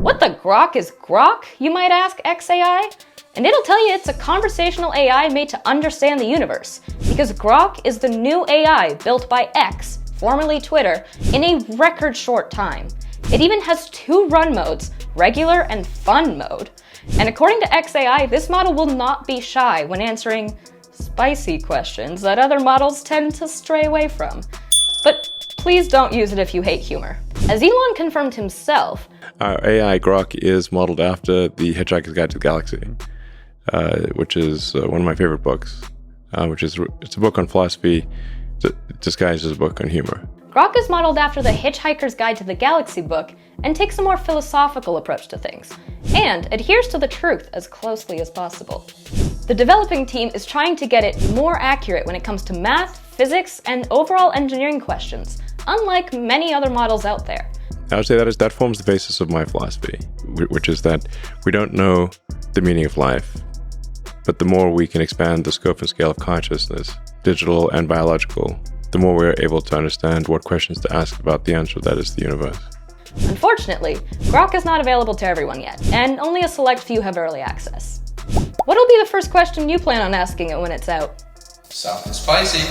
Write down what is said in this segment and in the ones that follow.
What the Grok is Grok, you might ask x.ai? And it'll tell you it's a conversational AI made to understand the universe, because Grok is the new AI built by X, formerly Twitter, in a record short time. It even has 2 run modes, regular and fun mode. And according to x.ai, this model will not be shy when answering spicy questions that other models tend to stray away from. But please don't use it if you hate humor. As Elon confirmed himself, our AI Grok is modeled after the Hitchhiker's Guide to the Galaxy, which is one of my favorite books, it's a book on philosophy disguised as a book on humor. Grok is modeled after the Hitchhiker's Guide to the Galaxy book and takes a more philosophical approach to things, and adheres to the truth as closely as possible. The developing team is trying to get it more accurate when it comes to math, physics, and overall engineering questions, unlike many other models out there. I would say that forms the basis of my philosophy, which is that we don't know the meaning of life, but the more we can expand the scope and scale of consciousness, digital and biological, the more we're able to understand what questions to ask about the answer that is the universe. Unfortunately, Grok is not available to everyone yet, and only a select few have early access. What'll be the first question you plan on asking it when it's out? Something spicy.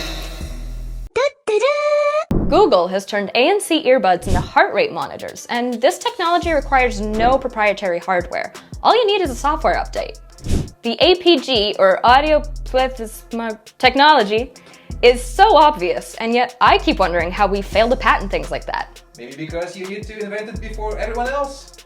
Google has turned ANC earbuds into heart rate monitors, and this technology requires no proprietary hardware. All you need is a software update. The APG, or audio technology, is so obvious, and yet I keep wondering how we fail to patent things like that. Maybe because you need to invent it before everyone else?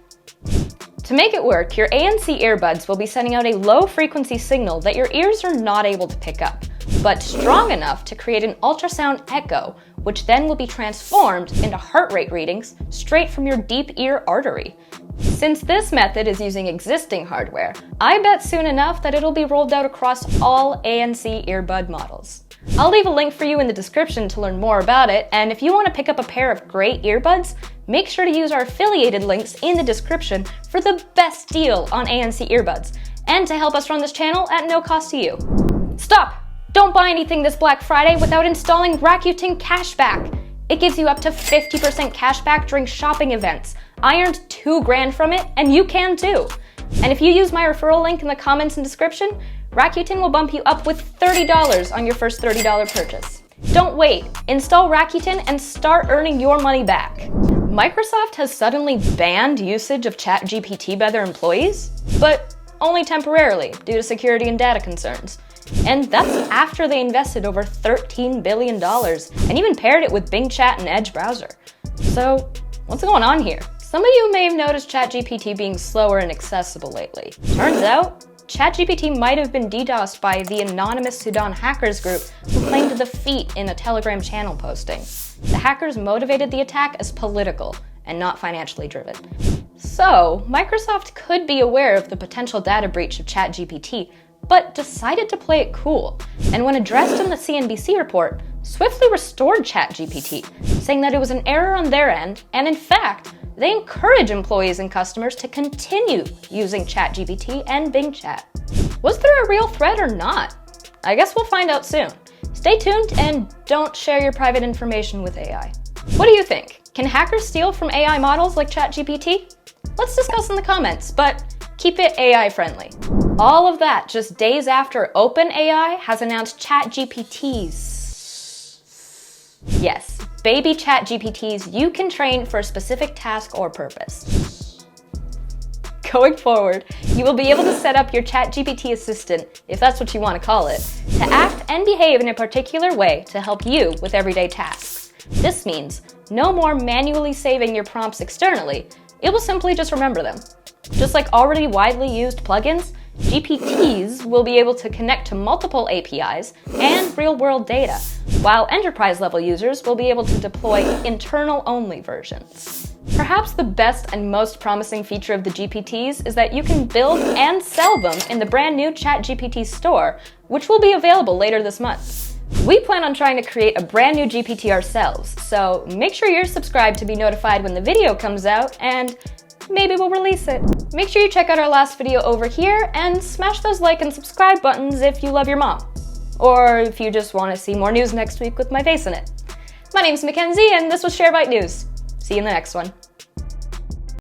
To make it work, your ANC earbuds will be sending out a low-frequency signal that your ears are not able to pick up, but strong enough to create an ultrasound echo, which then will be transformed into heart rate readings straight from your deep ear artery. Since this method is using existing hardware, I bet soon enough that it'll be rolled out across all ANC earbud models. I'll leave a link for you in the description to learn more about it, and if you want to pick up a pair of great earbuds, make sure to use our affiliated links in the description for the best deal on ANC earbuds, and to help us run this channel at no cost to you. Stop! Don't buy anything this Black Friday without installing Rakuten cashback. It gives you up to 50% cashback during shopping events. I earned $2 grand from it, and you can too. And if you use my referral link in the comments and description, Rakuten will bump you up with $30 on your first $30 purchase. Don't wait. Install Rakuten and start earning your money back. Microsoft has suddenly banned usage of ChatGPT by their employees, but only temporarily due to security and data concerns. And that's after they invested over $13 billion and even paired it with Bing Chat and Edge browser. So what's going on here? Some of you may have noticed ChatGPT being slower and accessible lately. Turns out, ChatGPT might have been DDoSed by the anonymous Sudan hackers group who claimed defeat in a Telegram channel posting. The hackers motivated the attack as political and not financially driven. So, Microsoft could be aware of the potential data breach of ChatGPT, but decided to play it cool, and when addressed in the CNBC report, swiftly restored ChatGPT, saying that it was an error on their end, and in fact, they encourage employees and customers to continue using ChatGPT and Bing Chat. Was there a real threat or not? I guess we'll find out soon. Stay tuned and don't share your private information with AI. What do you think? Can hackers steal from AI models like ChatGPT? Let's discuss in the comments, but keep it AI friendly. All of that just days after OpenAI has announced ChatGPTs. Yes, baby ChatGPTs you can train for a specific task or purpose. Going forward, you will be able to set up your ChatGPT assistant, if that's what you want to call it, to act and behave in a particular way to help you with everyday tasks. This means no more manually saving your prompts externally, it will simply just remember them. Just like already widely used plugins, GPTs will be able to connect to multiple APIs and real-world data, while enterprise-level users will be able to deploy internal-only versions. Perhaps the best and most promising feature of the GPTs is that you can build and sell them in the brand new ChatGPT store, which will be available later this month. We plan on trying to create a brand new GPT ourselves, so make sure you're subscribed to be notified when the video comes out, and maybe we'll release it. Make sure you check out our last video over here and smash those like and subscribe buttons if you love your mom. Or if you just want to see more news next week with my face in it. My name's Mackenzie and this was ShareByte News. See you in the next one.